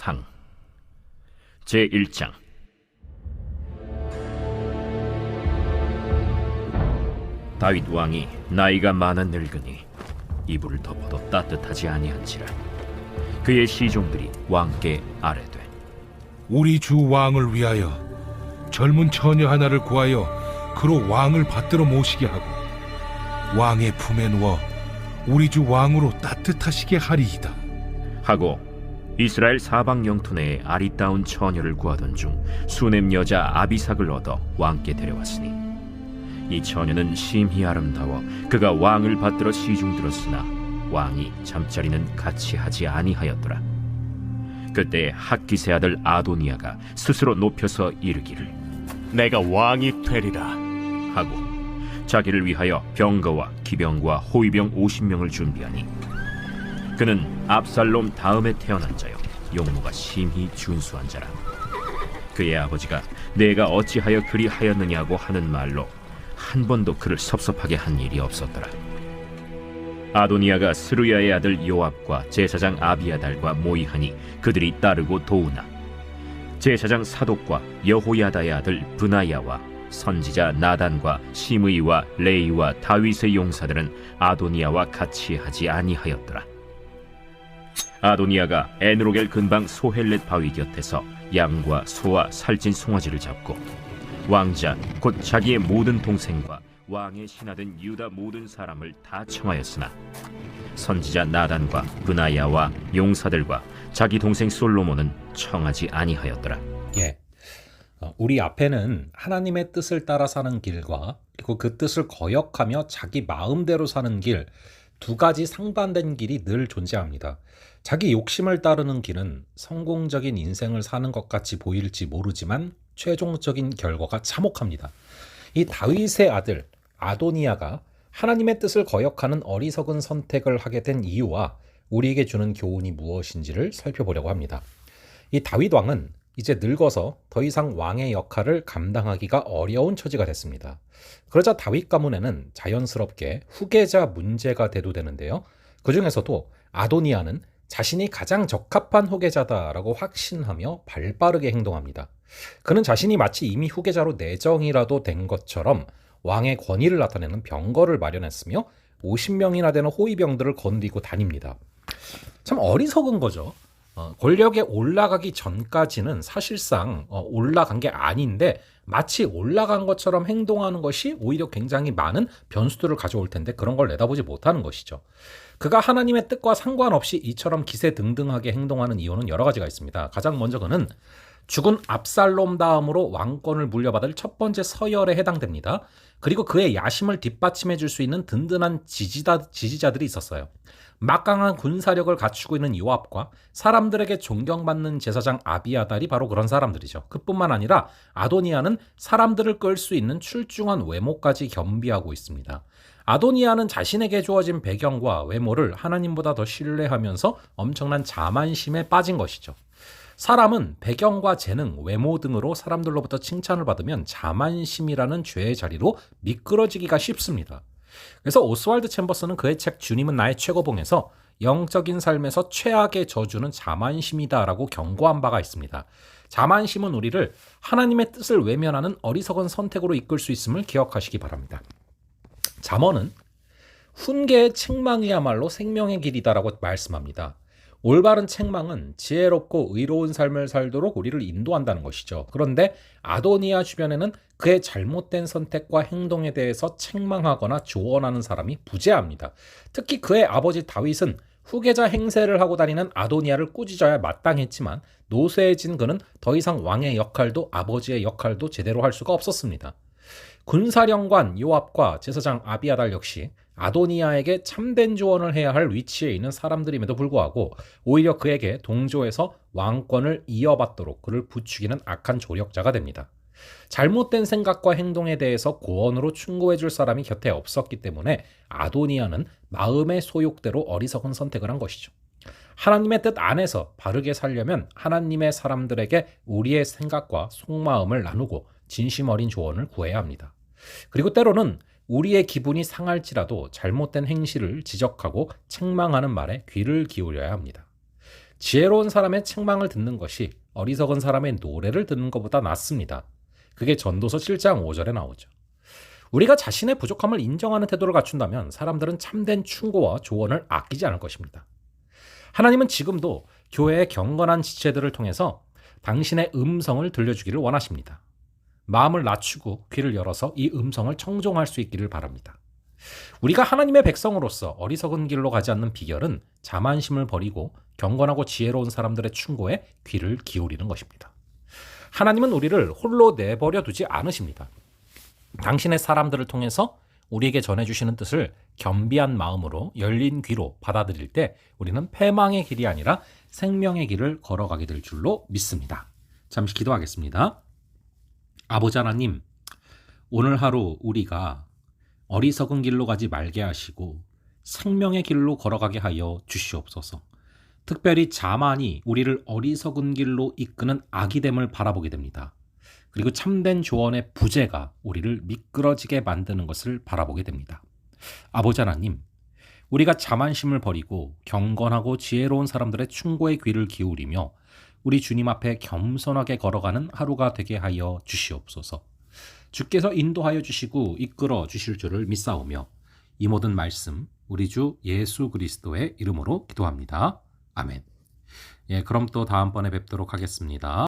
상 제1장. 다윗 왕이 나이가 많아 늙으니 이불을 덮어도 따뜻하지 아니한지라 그의 시종들이 왕께 아뢰되, 우리 주 왕을 위하여 젊은 처녀 하나를 구하여 그로 왕을 받들어 모시게 하고 왕의 품에 누워 우리 주 왕으로 따뜻하시게 하리이다 하고 이스라엘 사방 영토 내에 아리따운 처녀를 구하던 중 수넴 여자 아비삭을 얻어 왕께 데려왔으니 이 처녀는 심히 아름다워 그가 왕을 받들어 시중들었으나 왕이 잠자리는 같이 하지 아니하였더라. 그때 학기세 아들 아도니아가 스스로 높여서 이르기를 내가 왕이 되리라 하고 자기를 위하여 병거와 기병과 호위병 50명을 준비하니 그는 압살롬 다음에 태어난 자요 용모가 심히 준수한 자라. 그의 아버지가 내가 어찌하여 그리 하였느냐고 하는 말로 한 번도 그를 섭섭하게 한 일이 없었더라. 아도니아가 스루야의 아들 요압과 제사장 아비아달과 모이하니 그들이 따르고 도우나 제사장 사독과 여호야다의 아들 브나야와 선지자 나단과 시므이와 레이와 다윗의 용사들은 아도니아와 같이 하지 아니하였더라. 아도니아가 에누로겔 근방 소헬렛 바위 곁에서 양과 소와 살찐 송아지를 잡고 왕자 곧 자기의 모든 동생과 왕의 신하된 유다 모든 사람을 다 청하였으나 선지자 나단과 브나야와 용사들과 자기 동생 솔로몬은 청하지 아니하였더라. 우리 앞에는 하나님의 뜻을 따라 사는 길과 그리고 그 뜻을 거역하며 자기 마음대로 사는 길, 두 가지 상반된 길이 늘 존재합니다. 자기 욕심을 따르는 길은 성공적인 인생을 사는 것 같이 보일지 모르지만 최종적인 결과가 참혹합니다. 이 다윗의 아들 아도니아가 하나님의 뜻을 거역하는 어리석은 선택을 하게 된 이유와 우리에게 주는 교훈이 무엇인지를 살펴보려고 합니다. 이 다윗 왕은 이제 늙어서 더 이상 왕의 역할을 감당하기가 어려운 처지가 됐습니다. 그러자 다윗 가문에는 자연스럽게 후계자 문제가 대두되는데요. 그 중에서도 아도니아는 자신이 가장 적합한 후계자다라고 확신하며 발빠르게 행동합니다. 그는 자신이 마치 이미 후계자로 내정이라도 된 것처럼 왕의 권위를 나타내는 병거를 마련했으며 50명이나 되는 호위병들을 거느리고 다닙니다. 참 어리석은 거죠. 권력에 올라가기 전까지는 사실상 올라간 게 아닌데 마치 올라간 것처럼 행동하는 것이 오히려 굉장히 많은 변수들을 가져올 텐데 그런 걸 내다보지 못하는 것이죠. 그가 하나님의 뜻과 상관없이 이처럼 기세등등하게 행동하는 이유는 여러 가지가 있습니다. 가장 먼저 그는 죽은 압살롬 다음으로 왕권을 물려받을 첫 번째 서열에 해당됩니다. 그리고 그의 야심을 뒷받침해 줄 수 있는 든든한 지지자들이 있었어요. 막강한 군사력을 갖추고 있는 요압과 사람들에게 존경받는 제사장 아비아달이 바로 그런 사람들이죠. 그뿐만 아니라 아도니아는 사람들을 끌 수 있는 출중한 외모까지 겸비하고 있습니다. 아도니아는 자신에게 주어진 배경과 외모를 하나님보다 더 신뢰하면서 엄청난 자만심에 빠진 것이죠. 사람은 배경과 재능, 외모 등으로 사람들로부터 칭찬을 받으면 자만심이라는 죄의 자리로 미끄러지기가 쉽습니다. 그래서 오스왈드 챔버스는 그의 책 주님은 나의 최고봉에서 영적인 삶에서 최악의 저주는 자만심이다라고 경고한 바가 있습니다. 자만심은 우리를 하나님의 뜻을 외면하는 어리석은 선택으로 이끌 수 있음을 기억하시기 바랍니다. 잠언은 훈계의 책망이야말로 생명의 길이다라고 말씀합니다. 올바른 책망은 지혜롭고 의로운 삶을 살도록 우리를 인도한다는 것이죠. 그런데 아도니아 주변에는 그의 잘못된 선택과 행동에 대해서 책망하거나 조언하는 사람이 부재합니다. 특히 그의 아버지 다윗은 후계자 행세를 하고 다니는 아도니아를 꾸짖어야 마땅했지만 노쇠해진 그는 더 이상 왕의 역할도 아버지의 역할도 제대로 할 수가 없었습니다. 군사령관 요압과 제사장 아비아달 역시 아도니아에게 참된 조언을 해야 할 위치에 있는 사람들임에도 불구하고 오히려 그에게 동조해서 왕권을 이어받도록 그를 부추기는 악한 조력자가 됩니다. 잘못된 생각과 행동에 대해서 고언으로 충고해 줄 사람이 곁에 없었기 때문에 아도니아는 마음의 소욕대로 어리석은 선택을 한 것이죠. 하나님의 뜻 안에서 바르게 살려면 하나님의 사람들에게 우리의 생각과 속마음을 나누고 진심 어린 조언을 구해야 합니다. 그리고 때로는 우리의 기분이 상할지라도 잘못된 행실을 지적하고 책망하는 말에 귀를 기울여야 합니다. 지혜로운 사람의 책망을 듣는 것이 어리석은 사람의 노래를 듣는 것보다 낫습니다. 그게 전도서 7장 5절에 나오죠. 우리가 자신의 부족함을 인정하는 태도를 갖춘다면 사람들은 참된 충고와 조언을 아끼지 않을 것입니다. 하나님은 지금도 교회의 경건한 지체들을 통해서 당신의 음성을 들려주기를 원하십니다. 마음을 낮추고 귀를 열어서 이 음성을 청종할 수 있기를 바랍니다. 우리가 하나님의 백성으로서 어리석은 길로 가지 않는 비결은 자만심을 버리고 경건하고 지혜로운 사람들의 충고에 귀를 기울이는 것입니다. 하나님은 우리를 홀로 내버려 두지 않으십니다. 당신의 사람들을 통해서 우리에게 전해주시는 뜻을 겸비한 마음으로 열린 귀로 받아들일 때 우리는 패망의 길이 아니라 생명의 길을 걸어가게 될 줄로 믿습니다. 잠시 기도하겠습니다. 아버지 하나님, 오늘 하루 우리가 어리석은 길로 가지 말게 하시고 생명의 길로 걸어가게 하여 주시옵소서. 특별히 자만이 우리를 어리석은 길로 이끄는 악이됨을 바라보게 됩니다. 그리고 참된 조언의 부재가 우리를 미끄러지게 만드는 것을 바라보게 됩니다. 아버지 하나님, 우리가 자만심을 버리고 경건하고 지혜로운 사람들의 충고의 귀를 기울이며 우리 주님 앞에 겸손하게 걸어가는 하루가 되게 하여 주시옵소서. 주께서 인도하여 주시고 이끌어 주실 줄을 믿사오며 이 모든 말씀 우리 주 예수 그리스도의 이름으로 기도합니다. 아멘. 그럼 또 다음번에 뵙도록 하겠습니다.